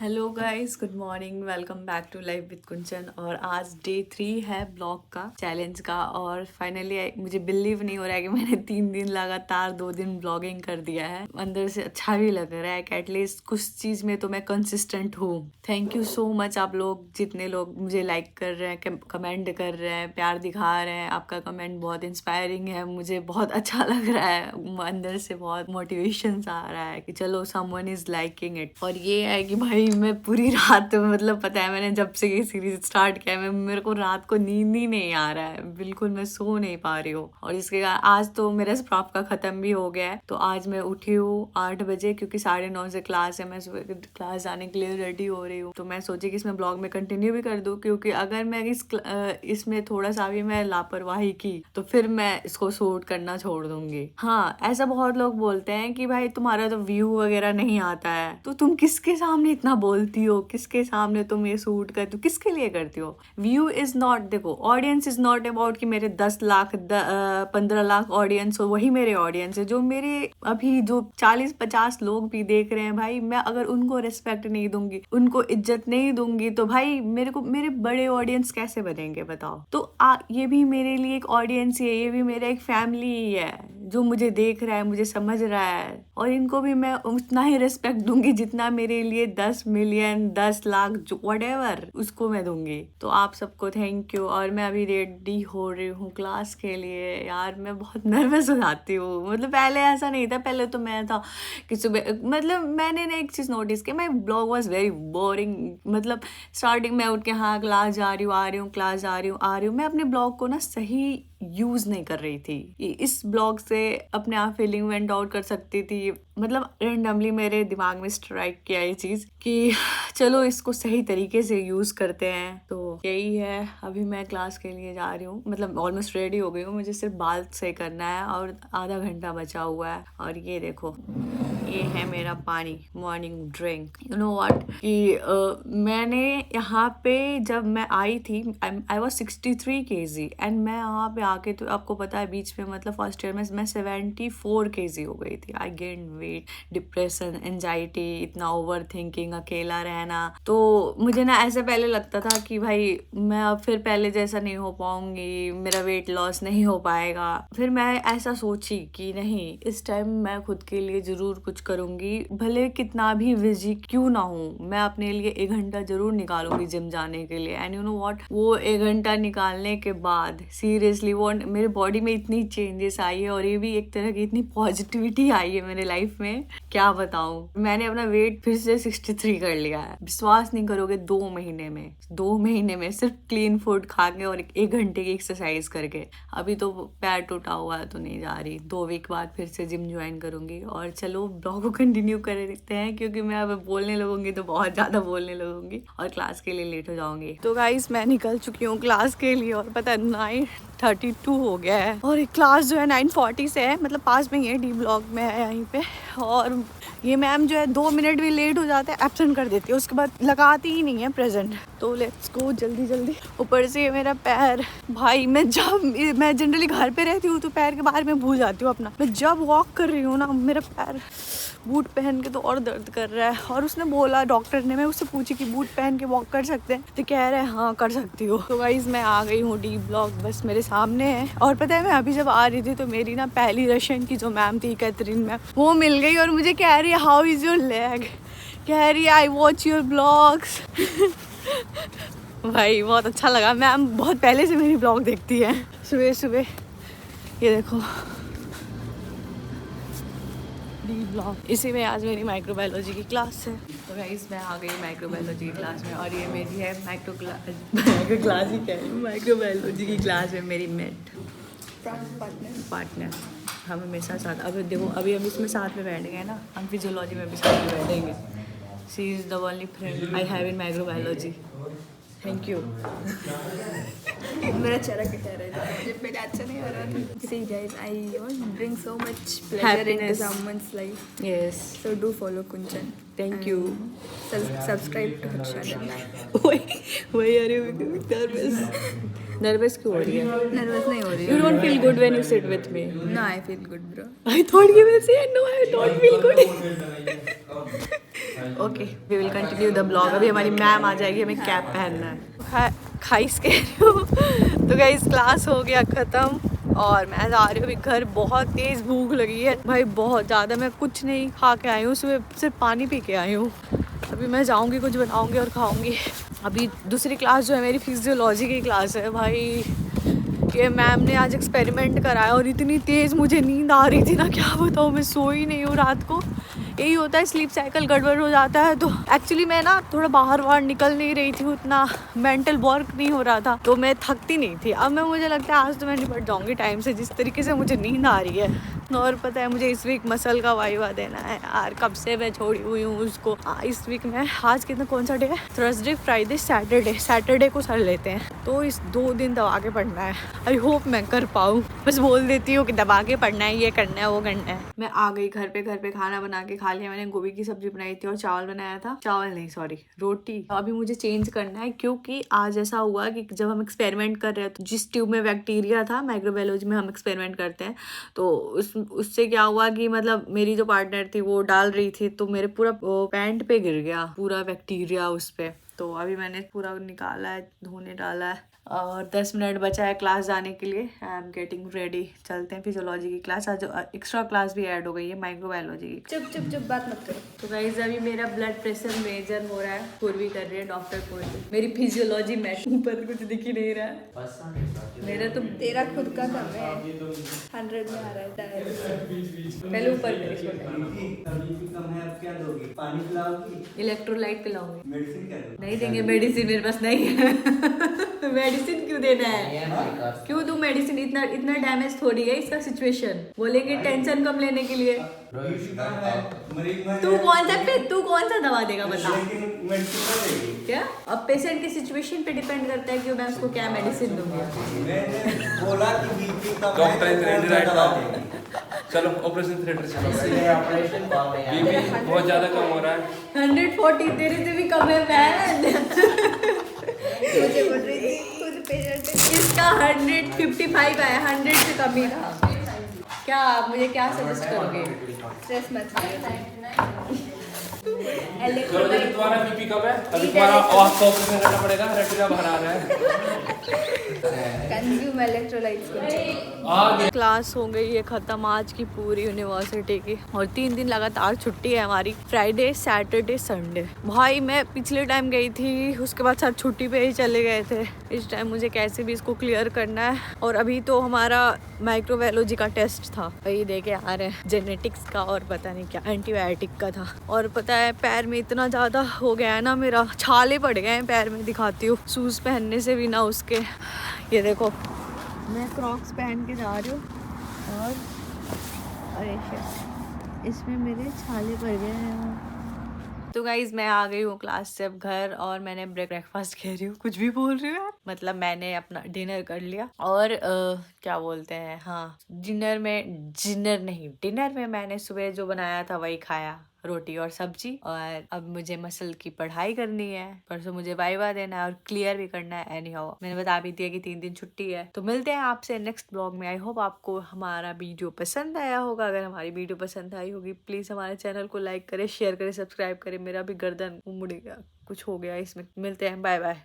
Hello guys, good morning, welcome back to life with Kunchan. और आज day 3 है blog का, चैलेंज का। और फाइनली मुझे बिलीव नहीं हो रहा है कि मैंने 3 दिन लगातार 2 दिन ब्लॉगिंग कर दिया है। अंदर से अच्छा भी लग रहा है कि एटलीस्ट कुछ चीज में तो मैं कंसिस्टेंट हूँ। थैंक यू सो मच आप लोग, जितने लोग मुझे लाइक कर रहे हैं, कमेंट कर रहे हैं, प्यार दिखा रहे हैं। आपका कमेंट बहुत इंस्पायरिंग है, मुझे बहुत अच्छा लग रहा है। अंदर से बहुत मोटिवेशन आ रहा है कि चलो समवन इज लाइकिंग इट। और ये है कि भाई मैं पूरी रात, मतलब पता है मैंने जब से ये सीरीज स्टार्ट किया है, मेरे को रात को नींद ही नहीं आ रहा है, बिल्कुल मैं सो नहीं पा रही हूँ। और इसके आज तो मेरा स्प्रॉफ का खत्म भी हो गया है। तो आज मैं उठी हूँ 8 बजे, क्योंकि 9:30 से क्लास है। मैं सुबह क्लास जाने के लिए रेडी हो रही हूँ। तो मैं सोची कि इसमें ब्लॉग में कंटिन्यू भी कर दूँ, क्योंकि अगर मैं इसमें थोड़ा सा भी मैं लापरवाही की तो फिर मैं इसको शूट करना छोड़ दूंगी। हाँ, ऐसा बहुत लोग बोलते हैं कि भाई तुम्हारा तो व्यू वगैरह नहीं आता है, तो तुम किसके सामने इतना बोलती हो, किसके सामने तुम ये शूट करती हो, किसके लिए करती हो। व्यू इज नॉट, देखो ऑडियंस इज नॉट अबाउट कि मेरे 10 लाख 15 लाख ऑडियंस हो, वही मेरे ऑडियंस है। जो मेरे अभी जो 40-50 लोग भी देख रहे हैं, भाई मैं अगर उनको रिस्पेक्ट नहीं दूंगी, उनको इज्जत नहीं दूंगी, तो भाई मेरे बड़े ऑडियंस कैसे बनेंगे बताओ। तो ये भी मेरे लिए एक ऑडियंस ही है, ये भी मेरा एक फैमिली ही है जो मुझे देख रहा है, मुझे समझ रहा है। और इनको भी मैं उतना ही रिस्पेक्ट दूंगी जितना मेरे लिए 10 मिलियन 10 लाख जो व्हाटएवर उसको मैं दूंगी। तो आप सबको थैंक यू। और मैं अभी रेडी हो रही हूँ क्लास के लिए। यार मैं बहुत नर्वस हो जाती हूँ, मतलब पहले ऐसा नहीं था। पहले तो मैं था कि सुबह, मतलब मैंने ना एक चीज़ नोटिस की, मैं ब्लॉग वॉज वेरी बोरिंग। मतलब स्टार्टिंग में उठ के हाँ क्लास जा रही हूँ, आ रही हूँ, क्लास जा रही हूँ, आ रही हूँ, मैं अपने ब्लॉग को ना सही यूज नहीं कर रही थी। इस ब्लॉग से अपने आप फीलिंग वेंट आउट कर सकती थी। मतलब रेंडमली मेरे दिमाग में स्ट्राइक किया ये चीज कि चलो इसको सही तरीके से यूज करते हैं। तो यही है, अभी मैं क्लास के लिए जा रही हूँ, मतलब ऑलमोस्ट रेडी हो गई हूँ। मुझे सिर्फ बाल सही करना है और आधा घंटा बचा हुआ है। और ये देखो, ये है मेरा पानी, morning drink. You know what कि मैंने यहाँ पे जब मैं आई थी, आई वॉज 63 kg। एंड मैं यहाँ पे आके, तो आपको पता है बीच में, मतलब फर्स्ट ईयर में मैं 74 kg हो गई थी। I gain weight, depression, anxiety, इतना ओवर थिंकिंग, अकेला रहना। तो मुझे ना ऐसे पहले लगता था कि भाई मैं अब फिर पहले जैसा नहीं हो पाऊंगी, मेरा वेट लॉस नहीं हो पाएगा। फिर मैं ऐसा सोची कि नहीं, इस टाइम मैं खुद के लिए जरूर कुछ करूंगी, भले कितना भी बिजी क्यों ना हूँ। मैं अपने लिए 1 घंटा जरूर निकालूंगी जिम जाने के लिए। एंड यू नो व्हाट, वो 1 घंटा निकालने के बाद सीरियसली वो मेरे बॉडी में इतनी चेंजेस आई है, और ये भी एक तरह की इतनी पॉजिटिविटी आई है मेरे लाइफ में, क्या बताऊं। मैंने अपना वेट फिर से 63 कर लिया है। विश्वास नहीं करोगे, 2 महीने में सिर्फ क्लीन फूड खा के और 1 घंटे की एक्सरसाइज करके। अभी तो पैर टूटा हुआ है तो नहीं जा रही, 2 वीक बाद फिर से जिम ज्वाइन करूंगी। और चलो ब्लॉग को कंटिन्यू करते हैं, क्योंकि मैं अब बोलने लगूंगी तो बहुत ज्यादा बोलने लगूंगी और क्लास के लिए लेट हो जाऊंगी। तो गाइस मैं निकल चुकी हूँ क्लास के लिए, और पता है 9:32 हो गया है। और क्लास जो है 9:40 से है, मतलब पास में ही है, डी ब्लॉक में है यहीं पे। और ये मैम जो है 2 मिनट भी लेट हो जाते हैं एब्सेंट कर देती है, उसके बाद लगाती ही नहीं है प्रेजेंट। तो लेट्स गो जल्दी जल्दी। ऊपर से मेरा पैर, भाई मैं जनरली घर पे रहती हूँ तो पैर के बाहर में भूल जाती हूँ अपना। मैं जब वॉक कर रही हूँ ना, मेरा पैर बूट पहन के तो और दर्द कर रहा है। और उसने बोला, डॉक्टर ने, मैं उससे पूछी कि बूट पहन के वॉक कर सकते हैं, तो कह रहे हैं हाँ कर सकती हो। तो गाइस मैं आ गई हूँ, डी ब्लॉक बस मेरे सामने है। और पता है मैं अभी जब आ रही थी तो मेरी ना पहली रशियन की जो मैम थी, कैथरीन मैम, वो मिल गई और मुझे कह रही है हाउ इज योर लेग, कह रही है आई वॉच योर ब्लॉग्स। भाई बहुत अच्छा लगा, मैम बहुत पहले से मेरी ब्लॉग देखती है सुबह सुबह। ये देखो डी ब्लॉग, इसी में आज मेरी माइक्रोबायोलॉजी की क्लास है। तो गाइस मैं आ गई माइक्रोबायोलॉजी की क्लास में, और ये मेरी है माइक्रोबायोलॉजी की क्लास में मेरी मेट पार्टनर। हम हमेशा साथ, अब देखो अभी हम इसमें साथ में बैठ गए ना, हम फिजियोलॉजी में भी साथ में बैठेंगे। She is the only friend I have in microbiology. Thank you. मेरा चेहरा कह रहा है, मुझे पहले अच्छा नहीं हो रहा था। See guys, I bring so much pleasure Happiness. into someone's life. Yes. So do follow Kunchan. Thank you. Subscribe to her channel. Why are you nervous? Nervous क्यों हो रही है? Nervous नहीं हो रही You don't feel good when you sit with me. No, I feel good, bro. I thought you will say no, I don't feel good. Okay, we will continue the blog. अभी हमारी ma'am आ जाएगी, हमें cap पहनना है। खाइस कह रही हूँ। तो गाइस क्लास हो गया ख़त्म और मैं जा रही हूँ अभी घर। बहुत तेज़ भूख लगी है भाई, बहुत ज़्यादा। मैं कुछ नहीं खा के आई हूँ, सुबह सिर्फ पानी पी के आई हूँ। अभी मैं जाऊँगी, कुछ बनाऊँगी और खाऊँगी। अभी दूसरी क्लास जो है मेरी फिजियोलॉजी की क्लास है भाई। ये मैम ने आज एक्सपेरिमेंट कराया और इतनी तेज़ मुझे नींद आ रही थी ना, क्या बताऊँ। मैं सोई नहीं हूँ रात को, यही होता है, स्लीप साइकिल गड़बड़ हो जाता है। तो एक्चुअली मैं ना थोड़ा बाहर निकल नहीं रही थी, उतना मेंटल वर्क नहीं हो रहा था, तो मैं थकती नहीं थी। अब मुझे लगता है आज तो मैं निपट जाऊंगी टाइम से, जिस तरीके से मुझे नींद आ रही है। और पता है मुझे इस वीक मसल का वाइवा देना है यार, कब से मैं छोड़ी हुई हूँ उसको। इस वीक में आज कितना, कौन सा डे है? थर्सडे, फ्राइडे, सैटरडे को सर लेते हैं, तो इस 2 दिन दबा के पढ़ना है। आई होप मैं कर पाऊँ। बस बोल देती हूँ कि दबा के पढ़ना है, ये करना है, वो करना है। मैं आ गई घर पे खाना बना के खा लिया मैंने। गोभी की सब्जी बनाई थी और चावल बनाया था, चावल नहीं सॉरी रोटी। अभी मुझे चेंज करना है क्योंकि आज ऐसा हुआ कि जब हम एक्सपेरिमेंट कर रहे थे, जिस ट्यूब में बैक्टीरिया था, माइक्रोबायोलॉजी में हम एक्सपेरिमेंट करते हैं, तो उससे क्या हुआ कि मतलब मेरी जो पार्टनर थी वो डाल रही थी, तो मेरे पूरा पैंट पे गिर गया पूरा बैक्टीरिया उस पे। तो अभी मैंने पूरा निकाला है, धोने डाला है और 10 मिनट बचा है क्लास जाने के लिए। आई एम गेटिंग रेडी, चलते हैं फिजियोलॉजी की क्लास। आज एक्स्ट्रा क्लास भी ऐड हो गई है माइक्रोबायोलॉजी की। चुप बात मत करो। तो गाइस अभी मेरा ब्लड प्रेशर मेजर हो रहा है, पूर्वी कर रही है डॉक्टर पूर्वी। मेरी फिजियोलॉजी मैट ऊपर कुछ दिख ही नहीं रहा है मेरा, तो तेरा खुद का कम है, 100 में आ रहा है। पहले ऊपर करी कम है, अब क्या दोगी? पानी पिलाओगी? इलेक्ट्रोलाइट पिलाऊंगी। मेडिसिन क्या दोगी? नहीं देंगे मेडिसिन, मेरे पास नहीं है। मेडिसिन क्यों देना है? क्यों दूं मेडिसिन? इतना डैमेज थोड़ी है इसका सिचुएशन। बोलेंगे टेंशन कम लेने के लिए। तू कौन सा दवा देगा बता? क्या अब पेशेंट की सिचुएशन पे डिपेंड करता है कि मैं उसको क्या मेडिसिन दूंगी। चलो ऑपरेशन थिएटर चलो। बीपी बहुत ज्यादा कम हो रहा है। 140 तेरे से भी कम है बहन। मुझे बोल रही थी कुछ पेशेंट इसका 155 आया, 100 से कम ही था। क्या आप मुझे क्या सजेस्ट करोगे? स्ट्रेस मत चलो जब तुम्हारा बीपी कम है तभी तुम्हारा आवाज को ऑपरेशन करना पड़ेगा, रेटिना बाहर आ रहा है। Consume electrolytes. क्लास हो गई है खत्म आज की पूरी यूनिवर्सिटी की, और 3 दिन लगातार छुट्टी है हमारी, फ्राइडे, सैटरडे, संडे। भाई मैं पिछले टाइम गई थी, उसके बाद साथ छुट्टी पे ही चले गए थे। इस टाइम मुझे कैसे भी इसको क्लियर करना है। और अभी तो हमारा माइक्रोबायोलॉजी का टेस्ट था, वही दे के आ रहे हैं, जेनेटिक्स का और पता नहीं क्या एंटीबायोटिक का था। और पता है पैर में इतना ज़्यादा हो गया है ना, मेरा छाले पड़ गए हैं पैर में, दिखाती हूँ, शूज़ पहनने से भी ना उसके। ये देखो मैं क्रॉक्स पहन के जा रही हूँ और अरे शिट, इसमें मेरे छाले पड़ गए हैं। तो गाइज मैं आ गई हूँ क्लास से अब घर, और मैंने ब्रेकफास्ट कह रही हूँ, कुछ भी बोल रही हूँ यार, मतलब मैंने अपना डिनर कर लिया। और क्या बोलते हैं, हाँ डिनर में मैंने सुबह जो बनाया था वही खाया, रोटी और सब्जी। और अब मुझे मसल की पढ़ाई करनी है, परसों मुझे वाइवा देना है और क्लियर भी करना है। एनी हाउ मैंने बता भी दिया कि 3 दिन छुट्टी है। तो मिलते हैं आपसे नेक्स्ट ब्लॉग में। आई होप आपको हमारा वीडियो पसंद आया होगा। अगर हमारी वीडियो पसंद आई होगी प्लीज हमारे चैनल को लाइक करें, शेयर करें, सब्सक्राइब करें। मेरा भी गर्दन उमड़ गया, कुछ हो गया इसमें। मिलते हैं, बाय बाय।